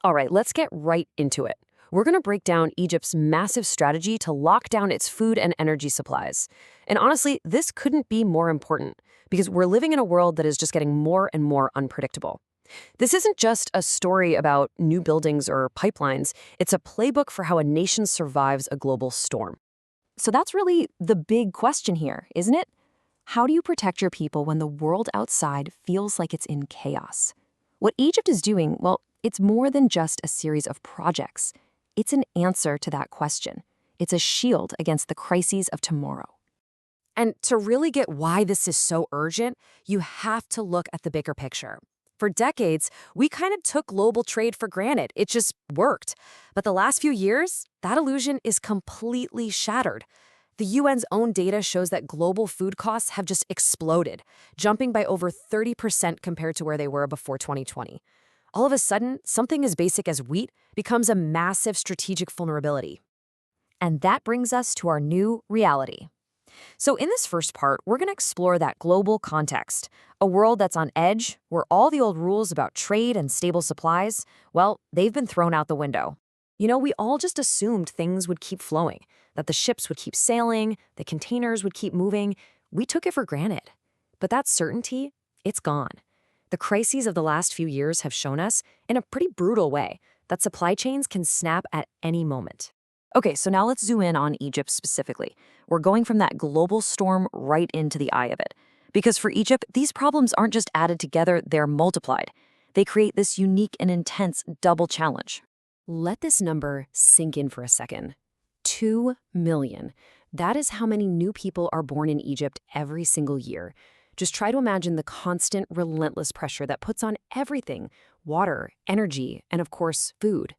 All right, let's get right into it. We're going to break down Egypt's massive strategy to lock down its food and energy supplies. And honestly, this couldn't be more important because we're living in a world that is just getting more and more unpredictable. This isn't just a story about new buildings or pipelines. It's a playbook for how a nation survives a global storm. So that's really the big question here, isn't it? How do you protect your people when the world outside feels like it's in chaos? What Egypt is doing, well, it's more than just a series of projects. It's an answer to that question. It's a shield against the crises of tomorrow. And to really get why this is so urgent, you have to look at the bigger picture. For decades, we kind of took global trade for granted. It just worked. But the last few years, that illusion is completely shattered. The UN's own data shows that global food costs have just exploded, jumping by over 30% compared to where they were before 2020. All of a sudden, something as basic as wheat becomes a massive strategic vulnerability. And that brings us to our new reality. So in this first part, we're going to explore that global context, a world that's on edge, where all the old rules about trade and stable supplies, well, they've been thrown out the window. We all just assumed things would keep flowing, that the ships would keep sailing, the containers would keep moving. We took it for granted. But that certainty, it's gone. The crises of the last few years have shown us, in a pretty brutal way, that supply chains can snap at any moment. Okay, so now let's zoom in on Egypt specifically. We're going from that global storm right into the eye of it. Because for Egypt, these problems aren't just added together, they're multiplied. They create this unique and intense double challenge. Let this number sink in for a second. 2 million. That is how many new people are born in Egypt every single year. Just try to imagine the constant, relentless pressure that puts on everything: water, energy, and of course, food.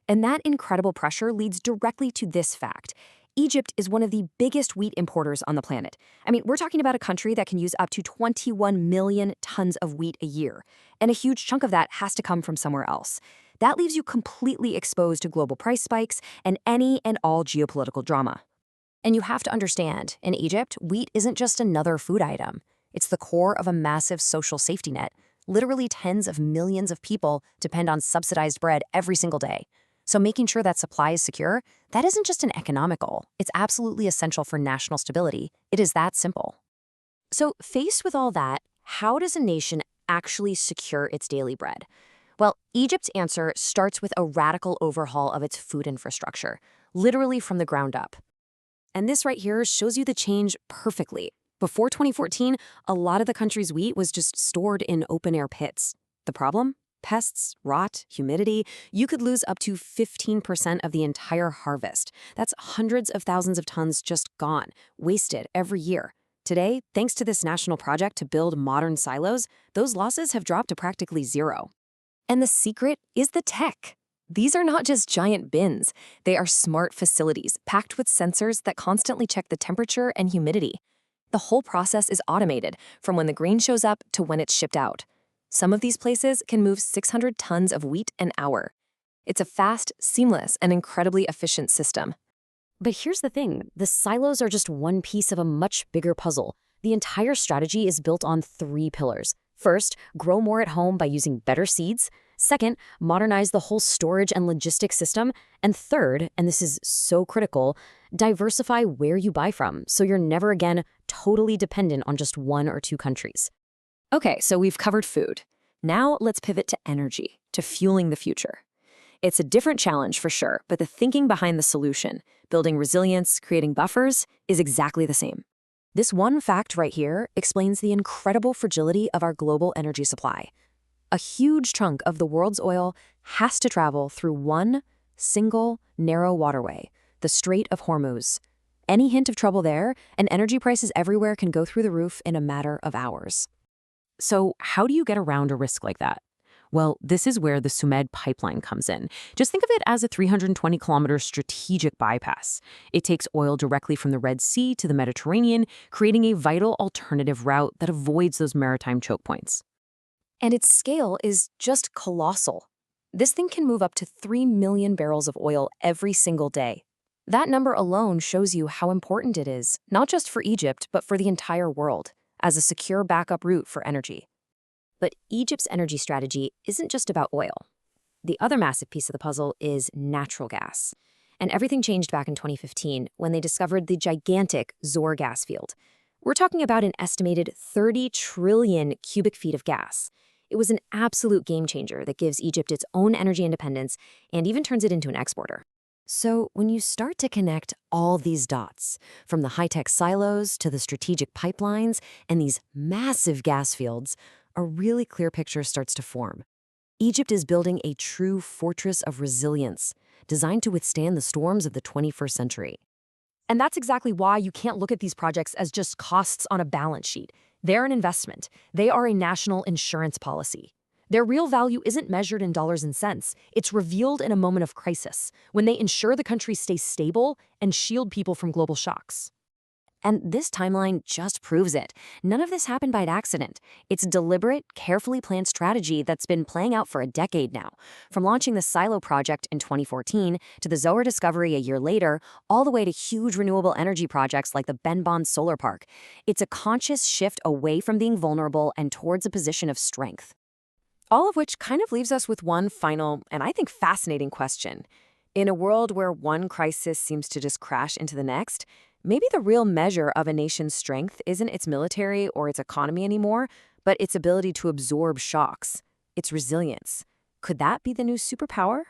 And that incredible pressure leads directly to this fact. Egypt is one of the biggest wheat importers on the planet. I mean, we're talking about a country that can use up to 21 million tons of wheat a year, and a huge chunk of that has to come from somewhere else. That leaves you completely exposed to global price spikes and any and all geopolitical drama. And you have to understand, in Egypt, wheat isn't just another food item. It's the core of a massive social safety net. Literally tens of millions of people depend on subsidized bread every single day. So making sure that supply is secure, that isn't just an economic goal. It's absolutely essential for national stability. It is that simple. So faced with all that, how does a nation actually secure its daily bread? Well, Egypt's answer starts with a radical overhaul of its food infrastructure, literally from the ground up. And this right here shows you the change perfectly. Before 2014, a lot of the country's wheat was just stored in open-air pits. The problem? Pests, rot, humidity. You could lose up to 15% of the entire harvest. That's hundreds of thousands of tons just gone, wasted every year. Today, thanks to this national project to build modern silos, those losses have dropped to practically zero. And the secret is the tech. These are not just giant bins. They are smart facilities packed with sensors that constantly check the temperature and humidity. The whole process is automated, from when the grain shows up to when it's shipped out. Some of these places can move 600 tons of wheat an hour. It's a fast, seamless, and incredibly efficient system. But here's the thing, the silos are just one piece of a much bigger puzzle. The entire strategy is built on 3 pillars. First, grow more at home by using better seeds. Second, modernize the whole storage and logistics system. And third, and this is so critical, diversify where you buy from, so you're never again totally dependent on just 1 or 2 countries. Okay, so we've covered food. Now let's pivot to energy, to fueling the future. It's a different challenge for sure, but the thinking behind the solution, building resilience, creating buffers, is exactly the same. This one fact right here explains the incredible fragility of our global energy supply. A huge chunk of the world's oil has to travel through one single narrow waterway, the Strait of Hormuz. Any hint of trouble there, and energy prices everywhere can go through the roof in a matter of hours. So how do you get around a risk like that? Well, this is where the Suez pipeline comes in. Just think of it as a 320-kilometer strategic bypass. It takes oil directly from the Red Sea to the Mediterranean, creating a vital alternative route that avoids those maritime choke points. And its scale is just colossal. This thing can move up to 3 million barrels of oil every single day. That number alone shows you how important it is, not just for Egypt, but for the entire world, as a secure backup route for energy. But Egypt's energy strategy isn't just about oil. The other massive piece of the puzzle is natural gas. And everything changed back in 2015 when they discovered the gigantic Zohr gas field. We're talking about an estimated 30 trillion cubic feet of gas. It was an absolute game changer that gives Egypt its own energy independence and even turns it into an exporter. So when you start to connect all these dots, from the high-tech silos to the strategic pipelines and these massive gas fields, a really clear picture starts to form. Egypt is building a true fortress of resilience, designed to withstand the storms of the 21st century. And that's exactly why you can't look at these projects as just costs on a balance sheet. They're an investment. They are a national insurance policy. Their real value isn't measured in dollars and cents. It's revealed in a moment of crisis, when they ensure the country stays stable and shield people from global shocks. And this timeline just proves it. None of this happened by accident. It's a deliberate, carefully planned strategy that's been playing out for a decade now. From launching the Silo project in 2014 to the Zohr discovery a year later, all the way to huge renewable energy projects like the Benban solar park. It's a conscious shift away from being vulnerable and towards a position of strength. All of which kind of leaves us with one final, and I think fascinating question. In a world where one crisis seems to just crash into the next, maybe the real measure of a nation's strength isn't its military or its economy anymore, but its ability to absorb shocks, its resilience. Could that be the new superpower?